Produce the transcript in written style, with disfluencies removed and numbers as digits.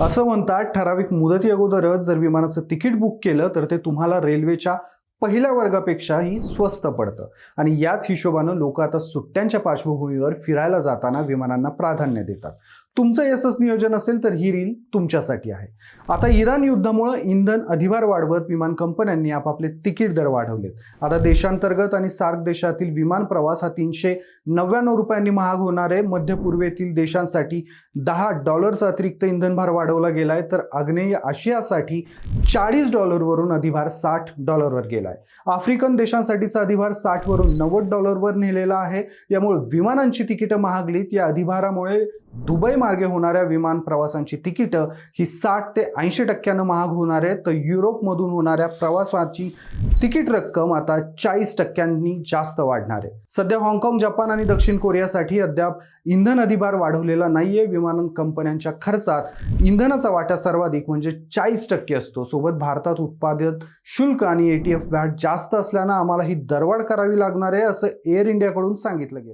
असं म्हणतात ठराविक मुदती अगोदरच जर विमानाचं तिकीट बुक केलं तर ते तुम्हाला रेल्वेच्या पहिल्या वर्गापेक्षाही स्वस्त पडतं आणि याच हिशोबानं लोक आता सुट्ट्यांच्या पार्श्वभूमीवर फिरायला जाताना विमानांना प्राधान्य देतात. तुमचं असंच नियोजन असेल तर ही रील तुमच्यासाठी आहे. आता इराण युद्धामुळे इंधन अधिभार वाढवत विमान कंपन्यांनी आपापले तिकीट दर वाढवलेत. आता देशांतर्गत आणि सार्क देशातील विमान प्रवास हा 399 रुपयांनी महाग होणार आहे. मध्य पूर्वेतील देशांसाठी $10 अतिरिक्त इंधनभार वाढवला गेलाय, तर आग्नेय आशियासाठी $40 वरून अधिभार $60 गेलाय. आफ्रिकन देशांसाठीचा अधिभार 60 वरून $90 नेलेला आहे. यामुळे विमानांची तिकीटं महागलीत. या अधिभारामुळे दुबई मार्गे होणाऱ्या विमान प्रवासांची तिकीटं ही 60 ते 80% महाग होणार आहेत. तर युरोपमधून होणाऱ्या प्रवासाची तिकीट रक्कम आता 40% जास्त वाढणार आहे. सध्या हाँगकाँग, जपान आणि दक्षिण कोरियासाठी अद्याप इंधन अधिभार वाढवलेला नाहीये. विमान कंपन्यांच्या खर्चात इंधनाचा वाटा सर्वाधिक म्हणजे 40% असतो. सोबत भारतात उत्पादन शुल्क आणि ATF व्हॅट जास्त असल्यानं आम्हाला ही दरवाढ करावी लागणार आहे, असं एअर इंडियाकडून सांगितलं गेलं.